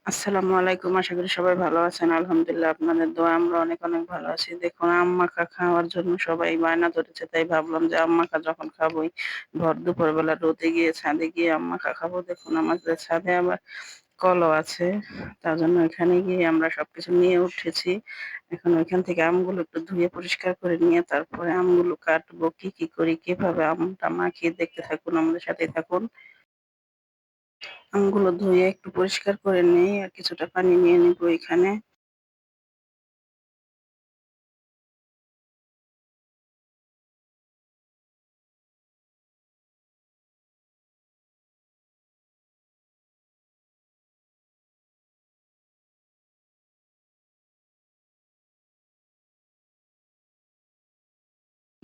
আসসালামু আলাইকুম। আশা করি সবাই ভালো আছেন। আলহামদুলিল্লাহ আপনাদের দোয়ায় আমরা অনেক, অনেক ভালো আছি। দেখুন আম মাখা খাওয়ার জন্য সবাই বায়না ধরেছে। তাই ভাবলাম যে আম মাখা যখন খাবোই, ভর দুপুরবেলা রোদে গিয়ে ছাদে গিয়ে আম মাখা খাবো। দেখুন আমাদের ছাদে আবার কলও আছে। তার জন্য এখানে গিয়ে আমরা সবকিছু নিয়ে উঠেছি। এখন ওইখান থেকে আমগুলো একটু ধুয়ে পরিষ্কার করে নিয়ে তারপরে আমগুলো কাটবো। কি করি, কিভাবে আমটা মাখিয়ে দেখতে থাকুন, আমাদের সাথেই থাকুন। আমগুলো ধুয়ে একটু পরিষ্কার করে নেই আর কিছুটা পানি নিয়ে নিবো এখানে।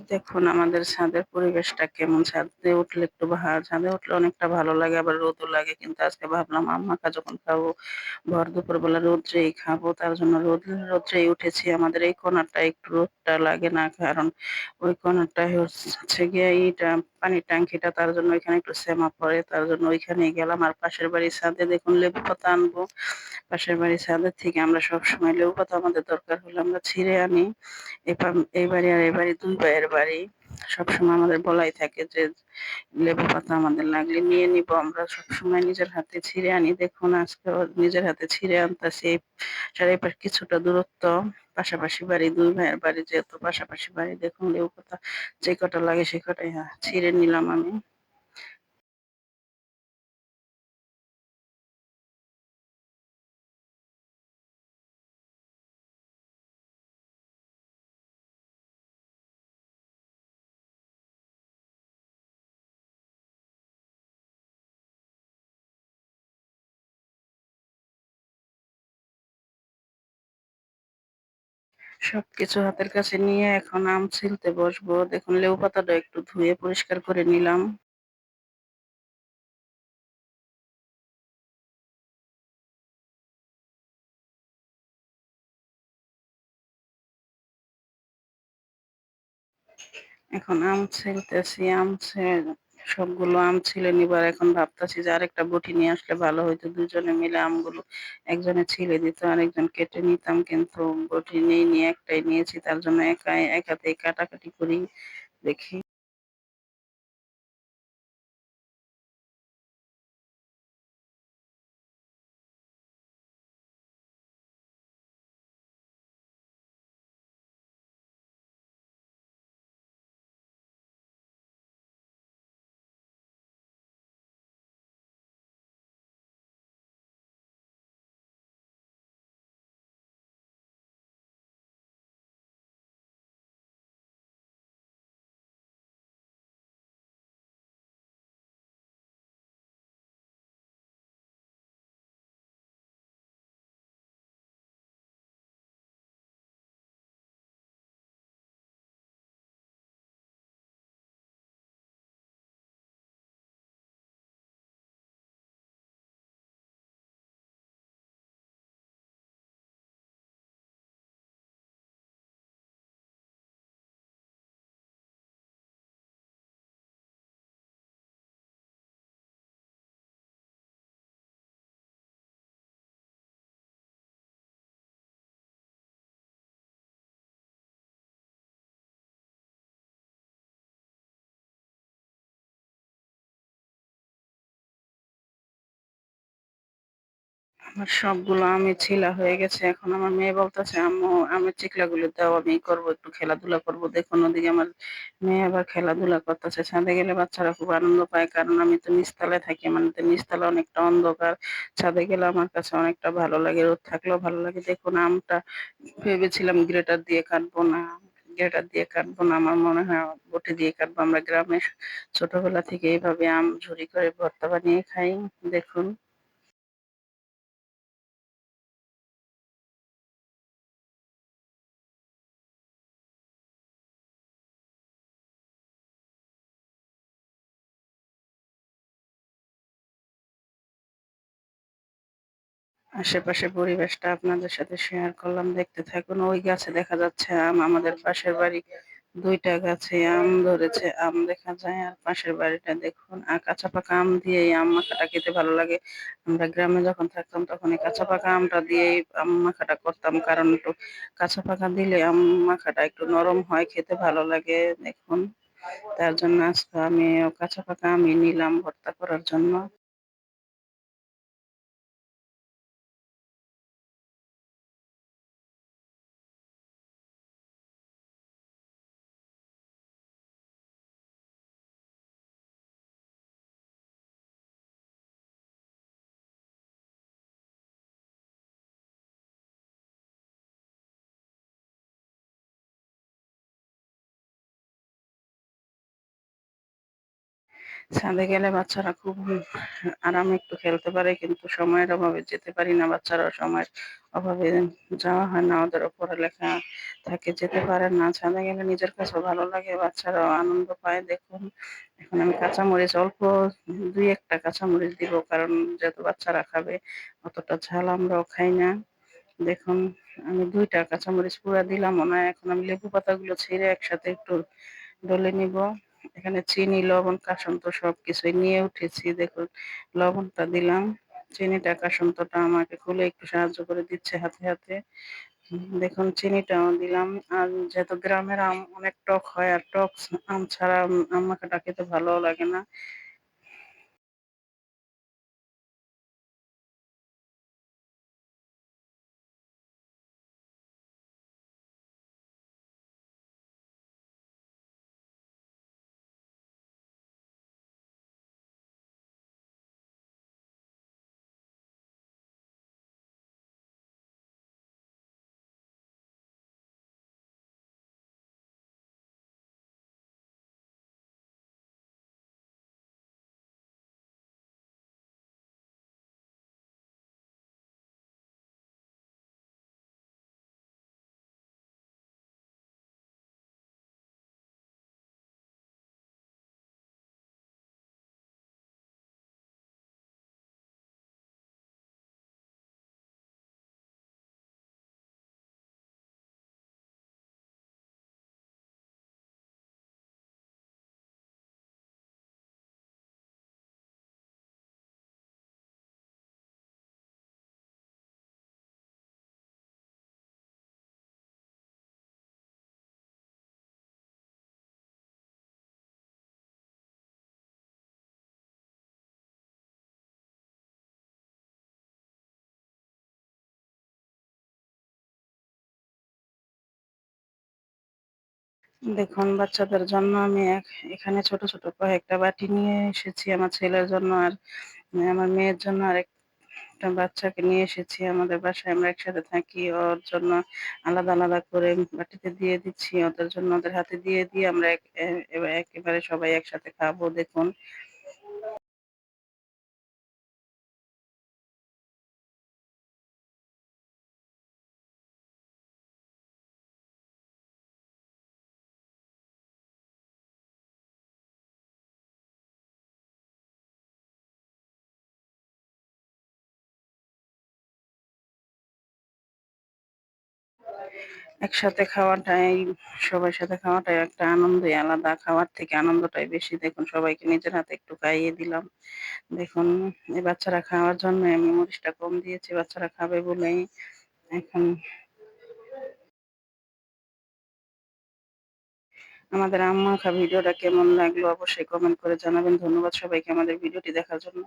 দেখুন আমাদের ছাদের পরিবেশটা কেমন? ছাদে উঠলে একটু ছাদে উঠলে অনেকটা ভালো লাগে আবার রোদও লাগে। কিন্তু আজকে ভাবলাম আম মাখা যখন খাবো, ভর দুপুরবেলা রৌদ্রেই খাবো। তার জন্য রৌদ্রেই উঠেছি। আমাদের এই কোণাটা একটু রোদটা লাগে না। কারণ ওই কোণাটায় হচ্ছে গিয়ে পানির ট্যাংকিটা তার জন্য ওইখানে একটু সেমা পড়ে। তার জন্য ওইখানেই গেলাম। আর পাশের বাড়ির ছাদে দেখুন লেবু পাতা আনবো। পাশের বাড়ির ছাদের থেকে আমরা সবসময় লেবু পাতা আমাদের দরকার হলে আমরা ছিঁড়ে আনি। এই বাড়ি আর এই বাড়ি ২ ভাইয়ের বাড়ি। সবসময় আমাদের বলাই থাকে যে লেবু পাতা আমাদের লাগলে নিয়ে নিবো। আমরা সবসময় নিজের হাতে ছিঁড়ে আনি। দেখুন আজকেও নিজের হাতে ছিঁড়ে আনতাছি। চারিপাশ কিছুটা দূরত্ব, পাশাপাশি বাড়ি ২ ভাইয়ের বাড়ি যেহেতু পাশাপাশি বাড়ি দেখুন লেবু পাতা যে কটা লাগে সে কটাই ছিঁড়ে নিলাম আমি। সবকিছু হাতের কাছে নিয়ে এখন আম ছিলতে বসবো। দেখুন লেবু পাতাটা একটু ধুয়ে পরিষ্কার করে নিলাম। এখন আম ছিলতেছি। সবগুলো আম ছিলে নিবার এখন ভাবতেছি যে আরেকটা বটি নিয়ে আসলে ভালো হইতো। দুজনে মিলে আমগুলো একজনে ছিলে দিত, আরেকজন কেটে নিতাম। কিন্তু বটি নেইনি, একটাই নিয়েছি। তার জন্য এক হাতেই কাটাকাটি করি। দেখি আমার সবগুলো আমই ছিলা হয়ে গেছে। এখন আমার মেয়ে বলতেছে, "আম্মু আমের চিকলাগুলো দাও, আমি করবো, একটু খেলাধুলা করবো।" দেখুন ওদিকে আমার মেয়ে আবার খেলাধুলা করতেছে। ছাদে গেলে বাচ্চারা খুব আনন্দ পায়। কারণ আমি তো নিচতলায় থাকি। মানে তো নিচতলা অনেকটা অন্ধকার। ছাদে গেলে আমার কাছে অনেকটা ভালো লাগে। রোদ থাকলেও ভালো লাগে। দেখুন আমটা ভেবেছিলাম গ্রেটার দিয়ে কাটবো না। গ্রেটার দিয়ে কাটবো না। আমার মনে হয় বটি দিয়ে কাটবো। আমরা গ্রামে ছোটবেলা থেকে এইভাবে আম ঝুরি করে ভর্তা বানিয়ে খাই। দেখুন। আশেপাশে পরিবেশটা আপনাদের সাথে শেয়ার করলাম। দেখতে থাকুন। ওই গাছে দেখা যাচ্ছে আম। আমাদের পাশের বাড়ি ২ টা গাছে আম ধরেছে। আম দেখা যায় আর পাশের বাড়িটা দেখুন কাঁচা পাকা আম দিয়ে এই আম মাখাটা খেতে ভালো লাগে। আমরা গ্রামে যখন থাকতাম তখন এই কাঁচা পাকা আমটা দিয়েই আম মাখাটা করতাম। কারণ একটু কাঁচা পাকা দিলে আম মাখাটা একটু নরম হয়, খেতে ভালো লাগে দেখুন। তার জন্য আজকে আমি কাঁচা পাকা আমই নিলাম ভর্তা করার জন্য। ছাদে গেলে বাচ্চারা খুব আরামে একটু খেলতে পারে কিন্তু সময়ের অভাবে যেতে পারি না। বাচ্চারাও সময়ের অভাবে যাওয়া হয় না। ওদেরও পড়ালেখা থাকে, যেতে পারে না। ছাদে গেলে নিজের কাছেও ভালো লাগে, বাচ্চারাও আনন্দ পায়। দেখুন এখন আমি কাঁচামরিচ অল্প ২-১ টা কাঁচামরিচ দিব। কারণ যেহেতু বাচ্চারা খাবে অতটা ঝাল আমরাও খাই না। দেখুন আমি ২ টা কাঁচামরিচ পুরা দিলামও না। এখন আমি লেবু পাতাগুলো ছিঁড়ে একসাথে একটু ডলে নিব। এখানে চিনি, লবণ, কাসুন্দ সবকিছুই নিয়ে উঠেছি। দেখুন লবণটা দিলাম। চিনিটা, কাসুন্দটা আমাকে খুলে একটু সাহায্য করে দিচ্ছে হাতে। দেখুন চিনিটাও দিলাম। আর যেহেতু গ্রামের আম অনেক টক হয় আর টক আম ছাড়া আম মাখাটা খেতে ভালোও লাগে না। দেখুন বাচ্চাদের জন্য আমি এখানে ছোট, ছোট কয়েকটা বাটি নিয়ে এসেছি আমার ছেলের জন্য আর আমার মেয়ের জন্য আরেকটা বাচ্চাকে নিয়ে এসেছি। আমাদের বাসায় আমরা একসাথে থাকি। ওর জন্য আলাদা, আলাদা করে বাটিতে দিয়ে দিচ্ছি। ওদের জন্য ওদের হাতে দিয়ে আমরা এক এ এবার একেবারে সবাই একসাথে খাবো দেখুন। একসাথে খাওয়াটাই সবার সাথে খাওয়াটাই একটা আনন্দই আলাদা। খাওয়ার থেকে আনন্দটাই বেশি। দেখুন সবাইকে নিজের হাতে একটু খাইয়ে দিলাম। দেখুন এই বাচ্চারা খাওয়ার জন্য আমি মরিচটা কম দিয়েছি। বাচ্চারা খাবে বলেই। এখন আমাদের আম মাখা ভিডিওটা কেমন লাগলো অবশ্যই কমেন্ট করে জানাবেন। ধন্যবাদ সবাইকে আমাদের ভিডিওটি দেখার জন্য।